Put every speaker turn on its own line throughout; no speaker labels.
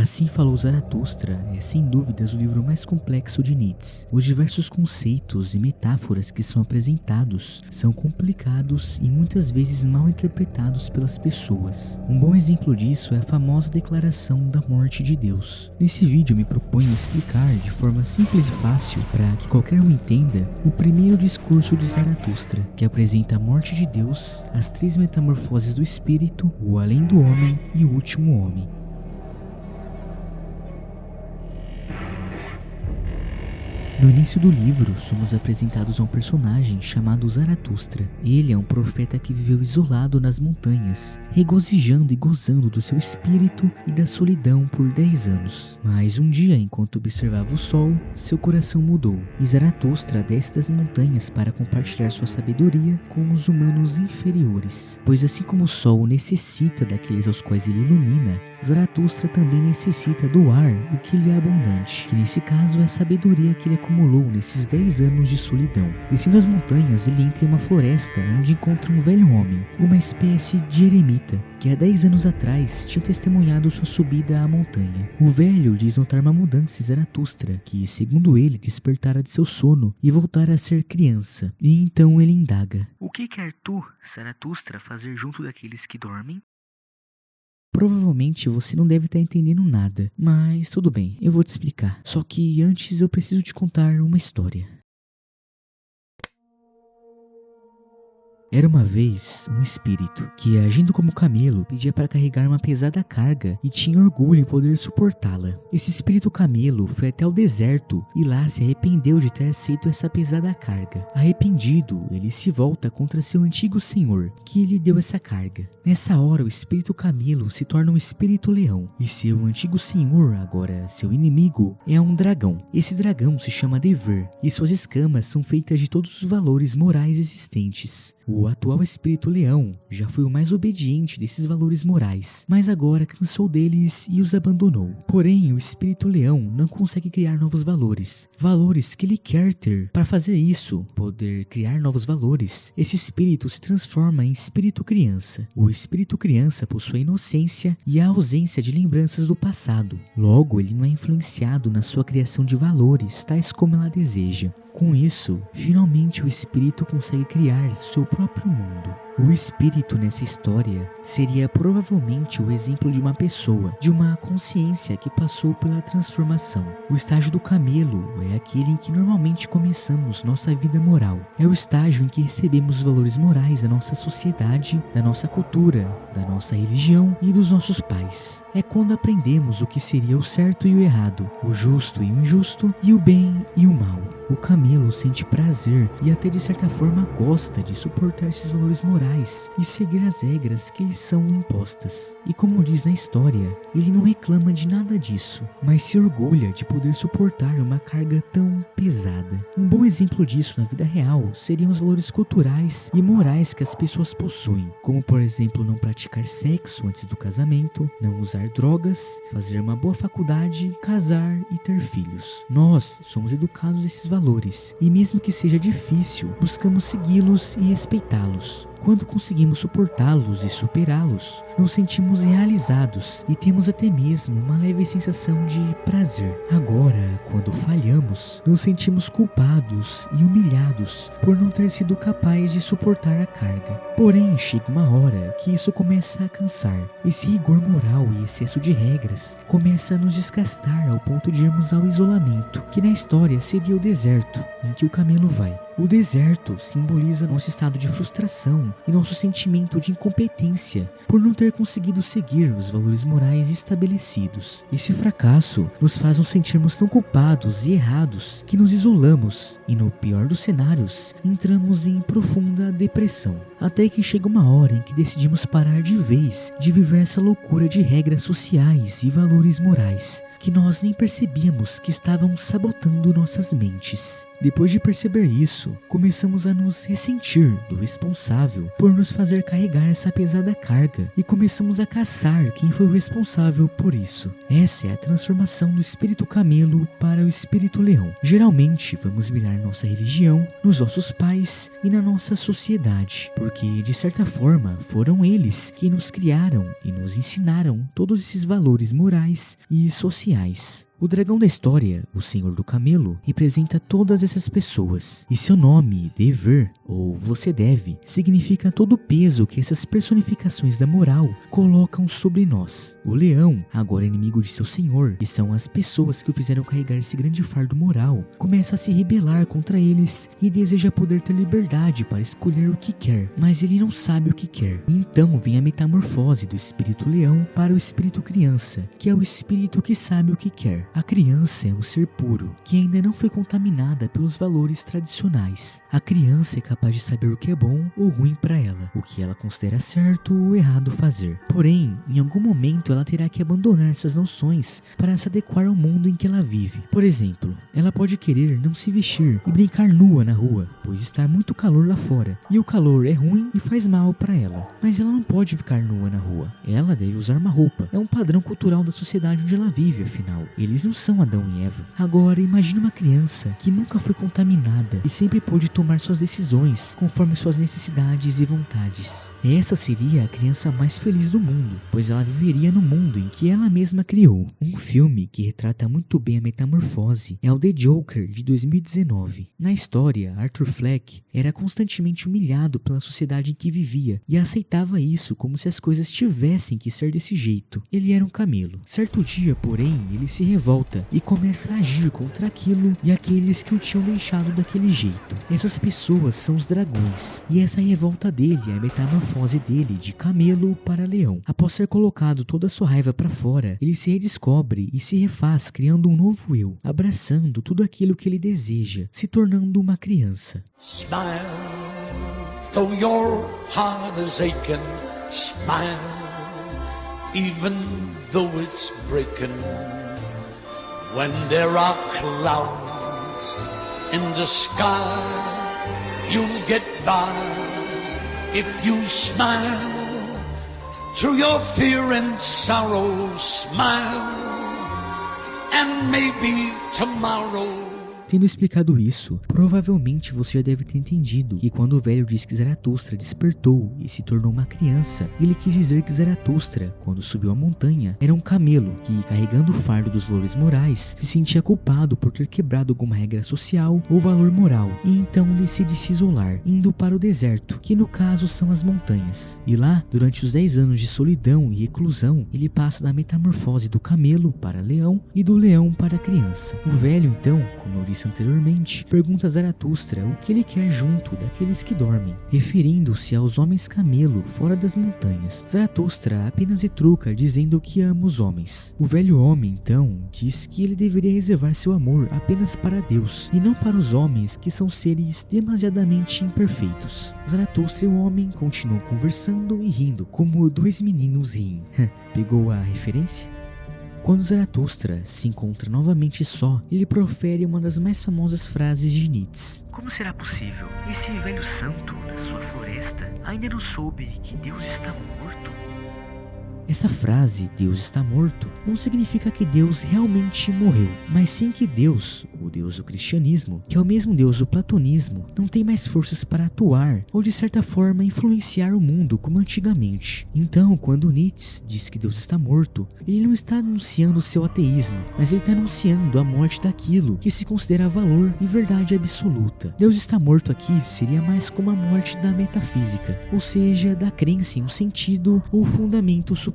Assim Falou Zaratustra é sem dúvidas o livro mais complexo de Nietzsche. Os diversos conceitos e metáforas que são apresentados são complicados e muitas vezes mal interpretados pelas pessoas. Um bom exemplo disso é a famosa declaração da morte de Deus. Nesse vídeo eu me proponho explicar de forma simples e fácil, para que qualquer um entenda, o primeiro discurso de Zaratustra, que apresenta a morte de Deus, as 3 metamorfoses do espírito, o além do homem e o último homem. No início do livro, somos apresentados a um personagem chamado Zaratustra. Ele é um profeta que viveu isolado nas montanhas, regozijando e gozando do seu espírito e da solidão por 10 anos. Mas um dia, enquanto observava o sol, seu coração mudou, e Zaratustra desce das montanhas para compartilhar sua sabedoria com os humanos inferiores. Pois assim como o sol necessita daqueles aos quais ele ilumina, Zaratustra também necessita doar o que lhe é abundante, que nesse caso é a sabedoria que ele acumulou nesses 10 anos de solidão. Descendo as montanhas, ele entra em uma floresta onde encontra um velho homem, uma espécie de eremita, que há 10 anos atrás tinha testemunhado sua subida à montanha. O velho diz notar uma mudança em Zaratustra, que, segundo ele, despertara de seu sono e voltara a ser criança. E então ele indaga: "O que quer tu, Zaratustra, fazer junto daqueles que dormem?" Provavelmente você não deve estar entendendo nada, mas tudo bem, eu vou te explicar. Só que antes eu preciso te contar uma história. Era uma vez um espírito que, agindo como camelo, pedia para carregar uma pesada carga e tinha orgulho em poder suportá-la. Esse espírito camelo foi até o deserto e lá se arrependeu de ter aceito essa pesada carga. Arrependido, ele se volta contra seu antigo senhor, que lhe deu essa carga. Nessa hora, o espírito camelo se torna um espírito leão e seu antigo senhor, agora seu inimigo, é um dragão. Esse dragão se chama Dever e suas escamas são feitas de todos os valores morais existentes. O atual espírito leão já foi o mais obediente desses valores morais, mas agora cansou deles e os abandonou. Porém, o espírito leão não consegue criar novos valores que ele quer ter. Para fazer isso, poder criar novos valores, esse espírito se transforma em espírito criança. O espírito criança possui a inocência e a ausência de lembranças do passado. Logo, ele não é influenciado na sua criação de valores, tais como ela deseja. Com isso, finalmente o espírito consegue criar seu próprio mundo. O espírito nessa história seria provavelmente o exemplo de uma pessoa, de uma consciência que passou pela transformação. O estágio do camelo é aquele em que normalmente começamos nossa vida moral. É o estágio em que recebemos os valores morais da nossa sociedade, da nossa cultura, da nossa religião e dos nossos pais. É quando aprendemos o que seria o certo e o errado, o justo e o injusto, e o bem e o mal. O camelo sente prazer e até de certa forma gosta de suportar esses valores morais e seguir as regras que lhe são impostas. E como diz na história, ele não reclama de nada disso, mas se orgulha de poder suportar uma carga tão pesada. Um bom exemplo disso na vida real seriam os valores culturais e morais que as pessoas possuem, como por exemplo não praticar sexo antes do casamento, não usar drogas, fazer uma boa faculdade, casar e ter filhos. Nós somos educados nesses valores, e mesmo que seja difícil, buscamos segui-los e respeitá-los. Quando conseguimos suportá-los e superá-los, nos sentimos realizados e temos até mesmo uma leve sensação de prazer. Agora, quando falhamos, nos sentimos culpados e humilhados por não ter sido capaz de suportar a carga. Porém, chega uma hora que isso começa a cansar. Esse rigor moral e excesso de regras começa a nos desgastar ao ponto de irmos ao isolamento, que na história seria o deserto em que o camelo vai. O deserto simboliza nosso estado de frustração e nosso sentimento de incompetência por não ter conseguido seguir os valores morais estabelecidos. Esse fracasso nos faz nos sentirmos tão culpados e errados que nos isolamos e, no pior dos cenários, entramos em profunda depressão. Até que chega uma hora em que decidimos parar de vez de viver essa loucura de regras sociais e valores morais. que nós nem percebíamos que estavam sabotando nossas mentes. Depois de perceber isso, começamos a nos ressentir do responsável por nos fazer carregar essa pesada carga e começamos a caçar quem foi o responsável por isso. Essa é a transformação do espírito camelo para o espírito leão. Geralmente vamos mirar nossa religião, nos nossos pais e na nossa sociedade, porque de certa forma foram eles que nos criaram e nos ensinaram todos esses valores morais e sociais. O dragão da história, o Senhor do Camelo, representa todas essas pessoas, e seu nome, dever, ou você deve, significa todo o peso que essas personificações da moral colocam sobre nós. O leão, agora inimigo de seu senhor, que são as pessoas que o fizeram carregar esse grande fardo moral, começa a se rebelar contra eles e deseja poder ter liberdade para escolher o que quer, mas ele não sabe o que quer. E então vem a metamorfose do espírito leão para o espírito criança, que é o espírito que sabe o que quer. A criança é um ser puro, que ainda não foi contaminada pelos valores tradicionais. A criança é capaz de saber o que é bom ou ruim para ela, o que ela considera certo ou errado fazer. Porém, em algum momento ela terá que abandonar essas noções para se adequar ao mundo em que ela vive. Por exemplo, ela pode querer não se vestir e brincar nua na rua, pois está muito calor lá fora, e o calor é ruim e faz mal para ela. Mas ela não pode ficar nua na rua, ela deve usar uma roupa. É um padrão cultural da sociedade onde ela vive, afinal. Eles não são Adão e Eva. Agora, imagine uma criança que nunca foi contaminada e sempre pôde tomar suas decisões conforme suas necessidades e vontades. Essa seria a criança mais feliz do mundo, pois ela viveria no mundo em que ela mesma criou. Um filme que retrata muito bem a metamorfose é o The Joker, de 2019. Na história, Arthur Fleck era constantemente humilhado pela sociedade em que vivia e aceitava isso como se as coisas tivessem que ser desse jeito. Ele era um camelo. Certo dia, porém, ele se revolta e começa a agir contra aquilo e aqueles que o tinham deixado daquele jeito. Essas pessoas são os dragões, e essa revolta dele é a metamorfose dele de camelo para leão. Após ser colocado toda a sua raiva para fora, ele se redescobre e se refaz, criando um novo eu, abraçando tudo aquilo que ele deseja, se tornando uma criança.
Smile, though your heart is aching. Smile, even though it's breaking. When there are clouds in the sky, you'll get by if you smile. Through your fear and sorrow, smile, and maybe tomorrow.
Tendo explicado isso, provavelmente você já deve ter entendido que quando o velho diz que Zaratustra despertou e se tornou uma criança, ele quis dizer que Zaratustra, quando subiu a montanha, era um camelo que, carregando o fardo dos valores morais, se sentia culpado por ter quebrado alguma regra social ou valor moral, e então decide se isolar, indo para o deserto, que no caso são as montanhas. E lá, durante os 10 anos de solidão e reclusão, ele passa da metamorfose do camelo para leão e do leão para criança. O velho, então, como eu disse anteriormente, pergunta a Zaratustra o que ele quer junto daqueles que dormem, referindo-se aos homens camelo fora das montanhas. Zaratustra apenas retruca dizendo que ama os homens. O velho homem então diz que ele deveria reservar seu amor apenas para Deus e não para os homens, que são seres demasiadamente imperfeitos. Zaratustra e o homem continuam conversando e rindo como dois meninos riem. Pegou a referência? Quando Zaratustra se encontra novamente só, ele profere uma das mais famosas frases de Nietzsche. Como será possível? Esse velho santo na sua floresta ainda não soube que Deus está morto? Essa frase, Deus está morto, não significa que Deus realmente morreu, mas sim que Deus, o Deus do cristianismo, que é o mesmo Deus do platonismo, não tem mais forças para atuar ou de certa forma influenciar o mundo como antigamente. Então, quando Nietzsche diz que Deus está morto, ele não está anunciando seu ateísmo, mas ele está anunciando a morte daquilo que se considera valor e verdade absoluta. Deus está morto aqui seria mais como a morte da metafísica, ou seja, da crença em um sentido ou fundamento superior.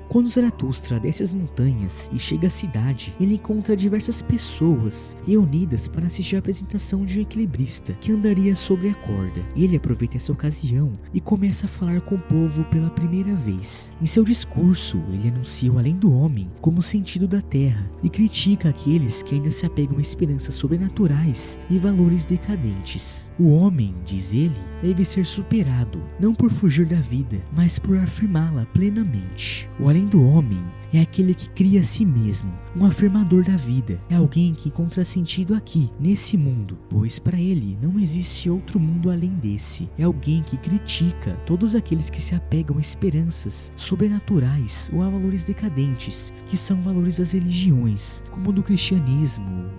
Quando Zaratustra desce as montanhas e chega à cidade, ele encontra diversas pessoas reunidas para assistir a apresentação de um equilibrista que andaria sobre a corda. Ele aproveita essa ocasião e começa a falar com o povo pela primeira vez. Em seu discurso, ele anuncia o além do homem como sentido da terra e critica aqueles que ainda se apegam a esperanças sobrenaturais e valores decadentes. O homem, diz ele, deve ser superado, não por fugir da vida, mas por afirmá-la plenamente. O além do homem é aquele que cria a si mesmo, um afirmador da vida. É alguém que encontra sentido aqui, nesse mundo, pois para ele não existe outro mundo além desse. É alguém que critica todos aqueles que se apegam a esperanças sobrenaturais ou a valores decadentes, que são valores das religiões, como do cristianismo,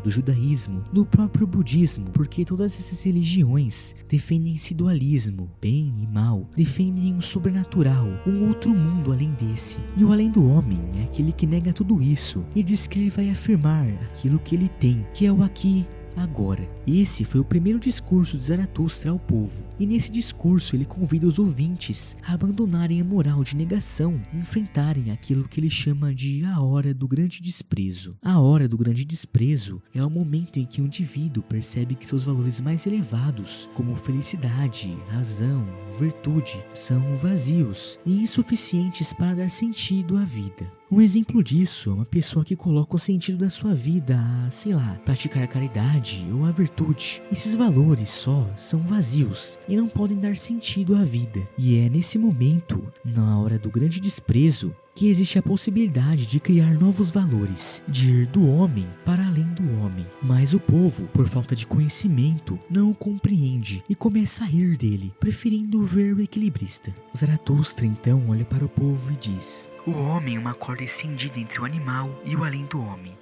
do judaísmo, do próprio budismo, porque todas essas religiões defendem esse dualismo, bem e mal, defendem um sobrenatural, um outro mundo além desse. E o além do homem é aquele que nega tudo isso e diz que ele vai afirmar aquilo que ele tem, que é o aqui, agora. Esse foi o primeiro discurso de Zaratustra ao povo, e nesse discurso ele convida os ouvintes a abandonarem a moral de negação e enfrentarem aquilo que ele chama de a hora do grande desprezo. A hora do grande desprezo é o momento em que o indivíduo percebe que seus valores mais elevados, como felicidade, razão, virtude, são vazios e insuficientes para dar sentido à vida. Um exemplo disso é uma pessoa que coloca o sentido da sua vida a, sei lá, praticar a caridade ou a virtude. Esses valores só são vazios e não podem dar sentido à vida. E é nesse momento, na hora do grande desprezo, que existe a possibilidade de criar novos valores, de ir do homem para além do homem. Mas o povo, por falta de conhecimento, não o compreende e começa a rir dele, preferindo ver o equilibrista. Zaratustra então olha para o povo e diz:
o homem é uma corda estendida entre o animal e o além do homem.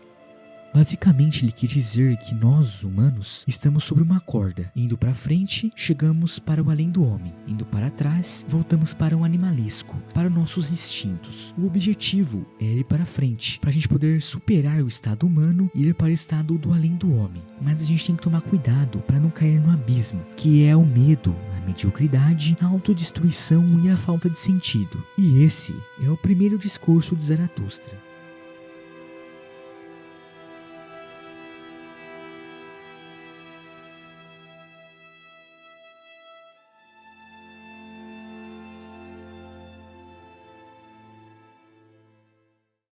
Basicamente ele quis dizer que nós, humanos, estamos sobre uma corda. Indo para frente, chegamos para o além do homem. Indo para trás, voltamos para o animalesco, para nossos instintos. O objetivo é ir para frente, para a gente poder superar o estado humano e ir para o estado do além do homem. Mas a gente tem que tomar cuidado para não cair no abismo, que é o medo, a mediocridade, a autodestruição e a falta de sentido. E esse é o primeiro discurso de Zaratustra.